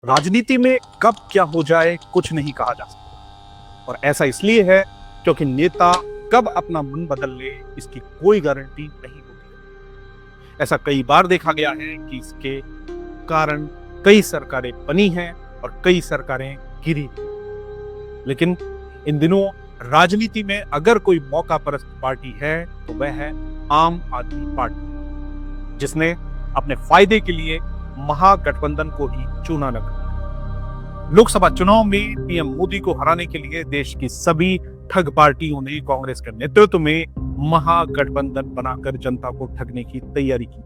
राजनीति में कब क्या हो जाए कुछ नहीं कहा जा सकता, और ऐसा इसलिए है क्योंकि नेता कब अपना मन बदल ले इसकी कोई गारंटी नहीं होती। ऐसा कई बार देखा गया है कि इसके कारण कई सरकारें बनी हैं और कई सरकारें गिरी, लेकिन इन दिनों राजनीति में अगर कोई मौका परस्त पार्टी है तो वह है आम आदमी पार्टी, जिसने अपने फायदे के लिए महागठबंधन को ही चुना न कर। लोकसभा चुनाव में पीएम मोदी को हराने के लिए देश की सभी ठग पार्टियों ने कांग्रेस के नेतृत्व में महागठबंधन बनाकर जनता को ठगने की तैयारी की,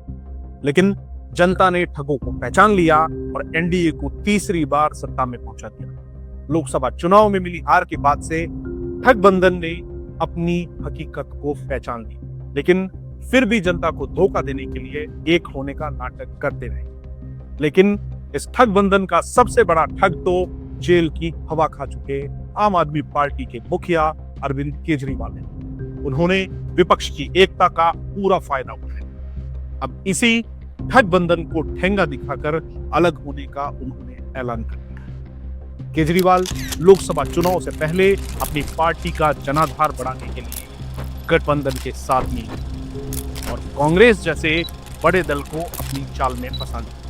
लेकिन जनता ने ठगों को पहचान लिया और एनडीए को तीसरी बार सत्ता में पहुंचा दिया। लोकसभा चुनाव में मिली हार के बाद से ठगबंधन ने अपनी हकीकत को पहचान ली, लेकिन फिर भी जनता को धोखा देने के लिए एक होने का नाटक करते रहे। लेकिन इस ठगबंधन का सबसे बड़ा ठग तो जेल की हवा खा चुके आम आदमी पार्टी के मुखिया अरविंद केजरीवाल है। उन्होंने विपक्ष की एकता का पूरा फायदा उठाया। अब इसी ठगबंधन को ठेंगा दिखाकर अलग होने का उन्होंने ऐलान कर दिया। केजरीवाल लोकसभा चुनाव से पहले अपनी पार्टी का जनाधार बढ़ाने के लिए गठबंधन के साथ मिले और कांग्रेस जैसे बड़े दल को अपनी चाल में फंसा लिया।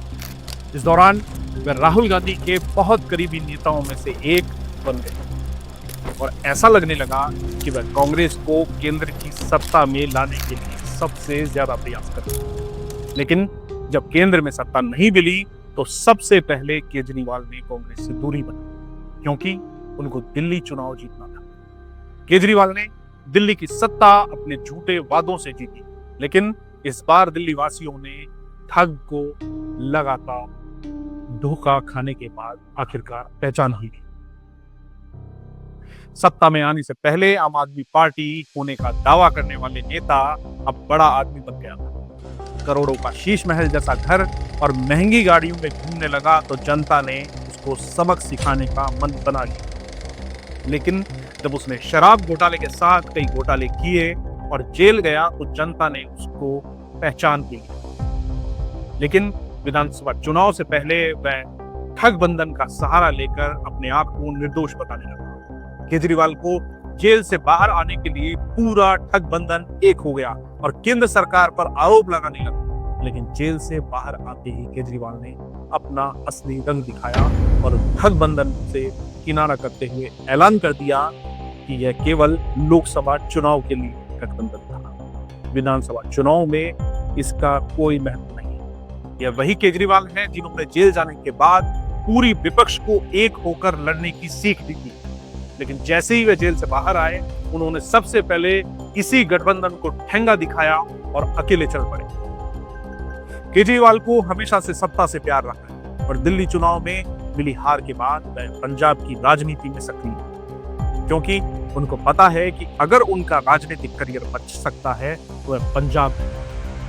इस दौरान वे राहुल गांधी के बहुत करीबी नेताओं में से एक बन गए और ऐसा लगने लगा कि वह कांग्रेस को केंद्र की सत्ता में लाने के लिए सबसे ज्यादा प्रयास कर रहे हैं। लेकिन जब केंद्र में सत्ता नहीं मिली तो सबसे पहले केजरीवाल ने कांग्रेस से दूरी बनाई, क्योंकि उनको दिल्ली चुनाव जीतना था। केजरीवाल ने दिल्ली की सत्ता अपने झूठे वादों से जीती, लेकिन इस बार दिल्ली वासियों ने ठग को लगातार धोखा खाने के बाद आखिरकार पहचान ही ली। सत्ता में आने से पहले आम आदमी पार्टी होने का दावा करने वाले नेता अब बड़ा आदमी बन गया था। करोड़ों का शीश महल जैसा घर और महंगी गाड़ियों में घूमने लगा तो जनता ने उसको सबक सिखाने का मन बना लिया। लेकिन जब उसने शराब घोटाले के साथ कई घोटाले किए और जेल गया तो जनता ने उसको पहचान भी लिया। लेकिन विधानसभा चुनाव से पहले वह ठगबंधन का सहारा लेकर अपने आप को निर्दोष बताने लगा। केजरीवाल को जेल से बाहर आने के लिए पूरा ठगबंधन एक हो गया और केंद्र सरकार पर आरोप लगाने लगा। लेकिन जेल से बाहर आते ही केजरीवाल ने अपना असली रंग दिखाया और ठगबंधन से किनारा करते हुए ऐलान कर दिया कि यह केवल लोकसभा चुनाव के लिए गठबंधन था। विधानसभा चुनाव में इसका कोई महत्व नहीं। यह वही केजरीवाल हैं जिन्होंने जेल जाने के बाद पूरी विपक्ष को एक होकर लड़ने की सीख दी थी, लेकिन जैसे ही वे जेल से बाहर आए उन्होंने सबसे पहले इसी गठबंधन को ठेंगा दिखाया और अकेले चल पड़े। केजरीवाल को हमेशा से सत्ता से प्यार रहा है और दिल्ली चुनाव में मिली हार के बाद वह पंजाब की राजनीति में सक्रिय है, क्योंकि उनको पता है कि अगर उनका राजनीतिक करियर बच सकता है तो वह पंजाब है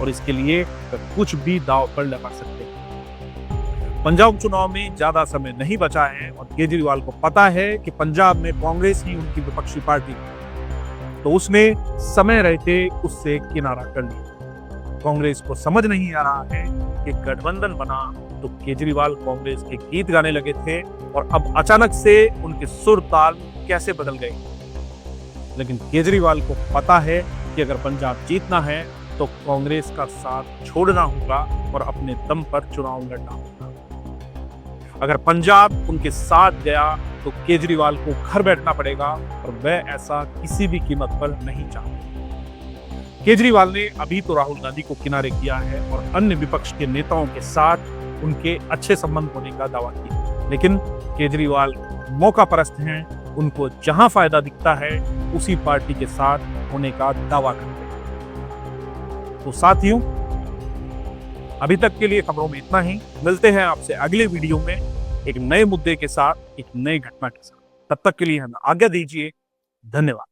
और इसके लिए वह कुछ भी दांव पर लगा सकते हैं। पंजाब चुनाव में ज्यादा समय नहीं बचा है और केजरीवाल को पता है कि पंजाब में कांग्रेस ही उनकी विपक्षी पार्टी है, तो उसने समय रहते उससे किनारा कर लिया। कांग्रेस को समझ नहीं आ रहा है कि गठबंधन बना तो केजरीवाल कांग्रेस के गीत गाने लगे थे और अब अचानक से उनके सुर ताल कैसे बदल गए। लेकिन केजरीवाल को पता है कि अगर पंजाब जीतना है तो कांग्रेस का साथ छोड़ना होगा और अपने दम पर चुनाव लड़ना होगा। अगर पंजाब उनके साथ गया तो केजरीवाल को घर बैठना पड़ेगा और वह ऐसा किसी भी कीमत पर नहीं चाहते। केजरीवाल ने अभी तो राहुल गांधी को किनारे किया है और अन्य विपक्ष के नेताओं के साथ उनके अच्छे संबंध होने का दावा किया, लेकिन केजरीवाल मौका परस्त हैं। उनको जहां फायदा दिखता है उसी पार्टी के साथ होने का दावा करते हैं। तो साथियों, अभी तक के लिए खबरों में इतना ही। मिलते हैं आपसे अगले वीडियो में एक नए मुद्दे के साथ, एक नई घटना के साथ। तब तक के लिए हमें आज्ञा दीजिए। धन्यवाद।